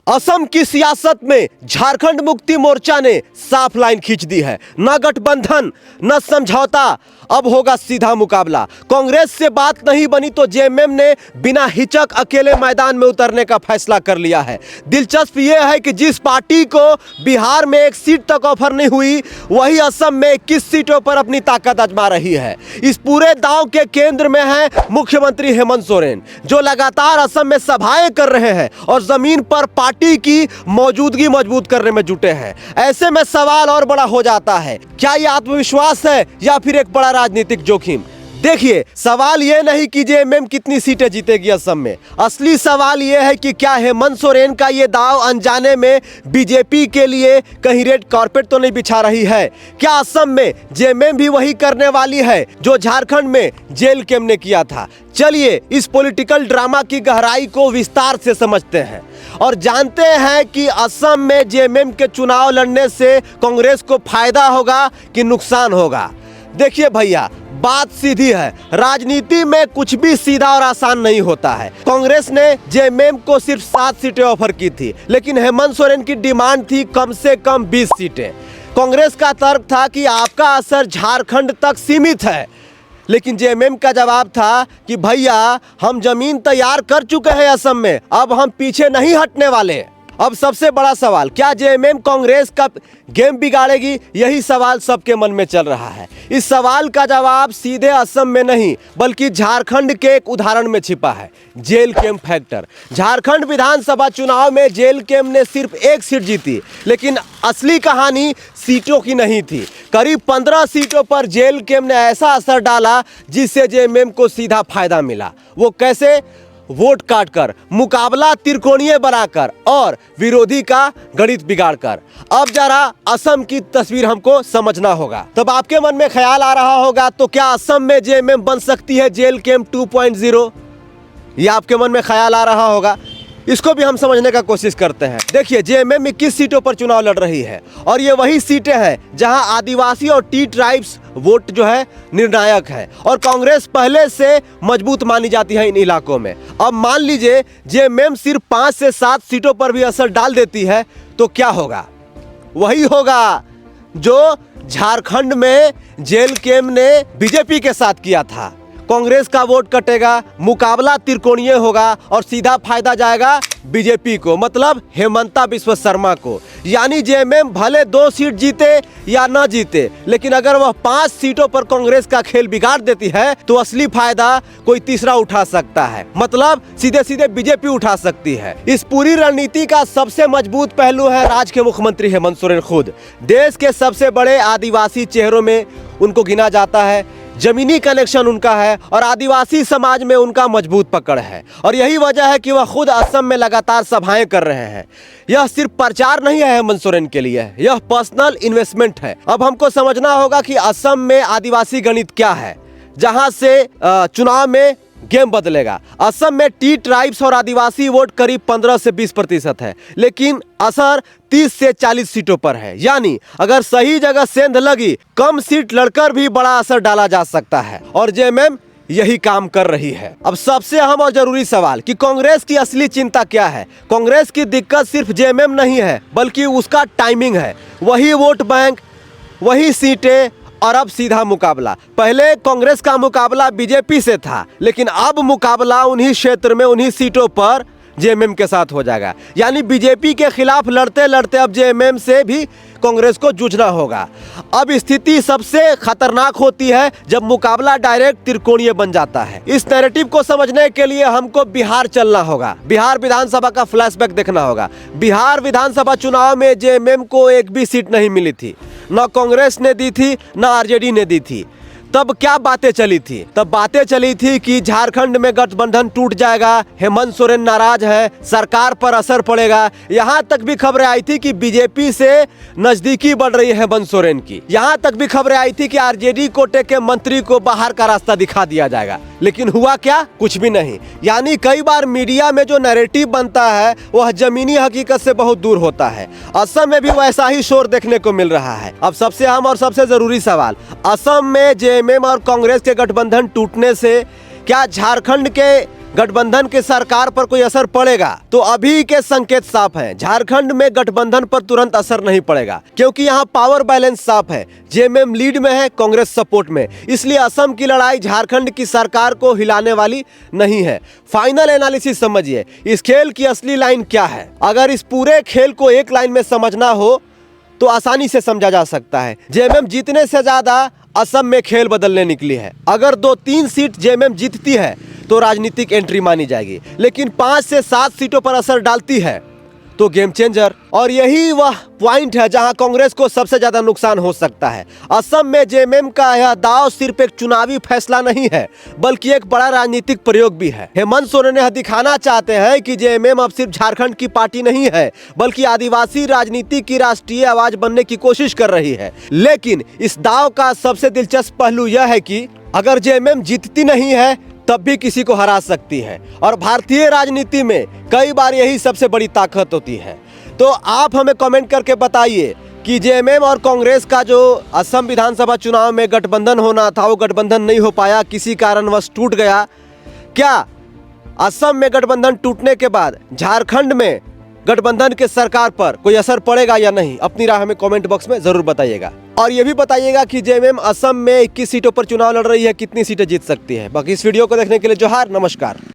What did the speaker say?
असम की सियासत में झारखंड मुक्ति मोर्चा ने साफ लाइन खींच दी है। न गठबंधन न समझौता, अब होगा सीधा मुकाबला। कांग्रेस से बात नहीं बनी तो जेएमएम ने बिना हिचक अकेले मैदान में उतरने का फैसला कर लिया है। दिलचस्प यह है कि जिस पार्टी को बिहार में एक सीट तक ऑफर नहीं हुई, वही असम में 21 सीटों पर अपनी ताकत आजमा रही है। इस पूरे दांव के केंद्र में है मुख्यमंत्री हेमंत सोरेन, जो लगातार असम में सभाएं कर रहे हैं और जमीन पर पार्टी की मौजूदगी मजबूत करने में जुटे हैं। ऐसे में सवाल और बड़ा हो जाता है, क्या यह आत्मविश्वास है या फिर एक बड़ा राजनीतिक जोखिम? देखिए, सवाल यह नहीं कि जेएमएम कितनी सीटें जीतेगी असम में। असली सवाल यह है कि क्या हेमंत सोरेन का यह दांव अनजाने में बीजेपी के लिए कहीं रेड कारपेट तो नहीं बिछा रही है? क्या असम में जेएमएम भी वही करने वाली है जो झारखंड में जेल कैम ने किया था? चलिए इस पॉलिटिकल ड्रामा की गहराई को विस्तार से समझते हैं और जानते हैं कि असम में जेएमएम के चुनाव लड़ने से कांग्रेस को फायदा होगा कि नुकसान होगा। देखिए भैया, बात सीधी है, राजनीति में कुछ भी सीधा और आसान नहीं होता है। कांग्रेस ने जेएमएम को सिर्फ 7 सीटें ऑफर की थी, लेकिन हेमंत सोरेन की डिमांड थी कम से कम 20 सीटें। कांग्रेस का तर्क था कि आपका असर झारखंड तक सीमित है, लेकिन जेएमएम का जवाब था कि भैया हम जमीन तैयार कर चुके हैं असम में, अब हम पीछे नहीं हटने वाले। अब सबसे बड़ा सवाल, क्या जेएमएम कांग्रेस का गेम बिगाड़ेगी? यही सवाल सबके मन में चल रहा है। इस सवाल का जवाब सीधे असम में नहीं बल्कि झारखंड के एक उदाहरण में छिपा है, जेल कैम फैक्टर। झारखंड विधानसभा चुनाव में जेल कैम ने सिर्फ 1 सीट जीती, लेकिन असली कहानी सीटों की नहीं थी। करीब 15 सीटों पर जेल कैम ने ऐसा असर डाला जिससे जेएमएम को सीधा फायदा मिला। वो कैसे? वोट काटकर, मुकाबला त्रिकोणीय बनाकर और विरोधी का गणित बिगाड़कर। अब जरा असम की तस्वीर हमको समझना होगा। तब आपके मन में ख्याल आ रहा होगा, तो क्या असम में जेएमएम बन सकती है जेल कैम 2.0? ये आपके मन में ख्याल आ रहा होगा। इसको भी हम समझने का कोशिश करते हैं। देखिए, जेएमएम 21 सीटों पर चुनाव लड़ रही है और ये वही सीटें हैं जहां आदिवासी और टी ट्राइब्स वोट जो है निर्णायक है और कांग्रेस पहले से मजबूत मानी जाती है इन इलाकों में। अब मान लीजिए जेएमएम सिर्फ 5 से 7 सीटों पर भी असर डाल देती है तो क्या होगा? वही होगा जो झारखंड में जेल कैम ने बीजेपी के साथ किया था। कांग्रेस का वोट कटेगा, मुकाबला त्रिकोणीय होगा और सीधा फायदा जाएगा बीजेपी को, मतलब हेमंता बिस्व शर्मा को। यानी जेएमएम भले 2 सीट जीते या न जीते, लेकिन अगर वह 5 सीटों पर कांग्रेस का खेल बिगाड़ देती है तो असली फायदा कोई तीसरा उठा सकता है, मतलब सीधे सीधे बीजेपी उठा सकती है। इस पूरी रणनीति का सबसे मजबूत पहलू है राज्य के मुख्यमंत्री हेमंत सोरेन खुद। देश के सबसे बड़े आदिवासी चेहरों में उनको गिना जाता है, जमीनी कनेक्शन उनका है और आदिवासी समाज में उनका मजबूत पकड़ है और यही वजह है कि वह खुद असम में लगातार सभाएं कर रहे हैं। यह सिर्फ प्रचार नहीं है हेमंत सोरेन के लिए, यह पर्सनल इन्वेस्टमेंट है। अब हमको समझना होगा कि असम में आदिवासी गणित क्या है, जहां से चुनाव में गेम बदलेगा। असम में टी ट्राइब्स और आदिवासी वोट करीब 15 से 20% है, लेकिन असर 30 से 40 सीटों पर है। यानी अगर सही जगह सेंध लगी, कम सीट लड़कर भी बड़ा असर डाला जा सकता है और जेएमएम यही काम कर रही है। अब सबसे अहम और जरूरी सवाल कि कांग्रेस की असली चिंता क्या है? कांग्रेस की दिक्कत सिर्फ जेएमएम नहीं है बल्कि उसका टाइमिंग है। वही वोट बैंक, वही सीटें और अब सीधा मुकाबला। पहले कांग्रेस का मुकाबला बीजेपी से था, लेकिन अब मुकाबला उन्हीं क्षेत्र में, उन्हीं सीटों पर जेएमएम के साथ हो जाएगा। यानी बीजेपी के खिलाफ लड़ते लड़ते अब जेएमएम से भी कांग्रेस को जूझना होगा। अब स्थिति सबसे खतरनाक होती है जब मुकाबला डायरेक्ट त्रिकोणीय बन जाता है। इस नैरेटिव को समझने के लिए हमको बिहार चलना होगा, बिहार विधानसभा का फ्लैशबैक देखना होगा। बिहार विधानसभा चुनाव में जेएमएम को एक भी सीट नहीं मिली थी, न कांग्रेस ने दी थी न आरजेडी ने दी थी। तब क्या बातें चली थी? तब बातें चली थी कि झारखंड में गठबंधन टूट जाएगा, हेमंत सोरेन नाराज है, सरकार पर असर पड़ेगा। यहाँ तक भी खबरें आई थी कि बीजेपी से नजदीकी बढ़ रही है हेमंत सोरेन की। यहाँ तक भी खबरें आई थी कि आरजेडी कोटे के मंत्री को बाहर का रास्ता दिखा दिया जाएगा, लेकिन हुआ क्या? कुछ भी नहीं। यानी कई बार मीडिया में जो नैरेटिव बनता है वह जमीनी हकीकत से बहुत दूर होता है। असम में भी वैसा ही शोर देखने को मिल रहा है। अब सबसे अहम और सबसे जरूरी सवाल, असम में जेएमएम और कांग्रेस के गठबंधन टूटने से क्या झारखंड के गठबंधन के सरकार पर कोई असर पड़ेगा तो अभी के संकेत साफ हैं। झारखंड में गठबंधन पर तुरंत असर नहीं पड़ेगा क्योंकि यहाँ पावर बैलेंस साफ है। जेएमएम लीड में है, कांग्रेस सपोर्ट में, इसलिए असम की लड़ाई झारखंड की सरकार को हिलाने वाली नहीं है। फाइनल एनालिसिस समझिए, इस खेल की असली लाइन क्या है। अगर इस पूरे खेल को एक लाइन में समझना हो तो आसानी से समझा जा सकता है। जेएमएम जीतने से ज्यादा असम में खेल बदलने निकली है। अगर 2-3 सीट जेएमएम जीतती है तो राजनीतिक एंट्री मानी जाएगी, लेकिन 5 से 7 सीटों पर असर डालती है तो गेम चेंजर। और यही वह पॉइंट है जहां कांग्रेस को सबसे ज्यादा नुकसान हो सकता है। असम में जेएमएम का यह दांव सिर्फ एक चुनावी फैसला नहीं है बल्कि एक बड़ा राजनीतिक प्रयोग भी है। हेमंत सोरेन यह दिखाना चाहते हैं कि जेएमएम अब सिर्फ झारखंड की पार्टी नहीं है बल्कि आदिवासी राजनीति की राष्ट्रीय आवाज बनने की कोशिश कर रही है। लेकिन इस दांव का सबसे दिलचस्प पहलू यह है कि अगर जेएमएम जीतती नहीं है तब भी किसी को हरा सकती है, और भारतीय राजनीति में कई बार यही सबसे बड़ी ताकत होती है। तो आप हमें कमेंट करके बताइए कि जेएमएम और कांग्रेस का जो असम विधानसभा चुनाव में गठबंधन होना था वो गठबंधन नहीं हो पाया, किसी कारणवश टूट गया। क्या असम में गठबंधन टूटने के बाद झारखंड में गठबंधन के सरकार पर कोई असर पड़ेगा या नहीं? अपनी राय हमें कमेंट बॉक्स में जरूर बताइएगा। और ये भी बताइएगा कि जेएमएम असम में 21 सीटों पर चुनाव लड़ रही है, कितनी सीटें जीत सकती है। बाकी इस वीडियो को देखने के लिए जोहार, नमस्कार।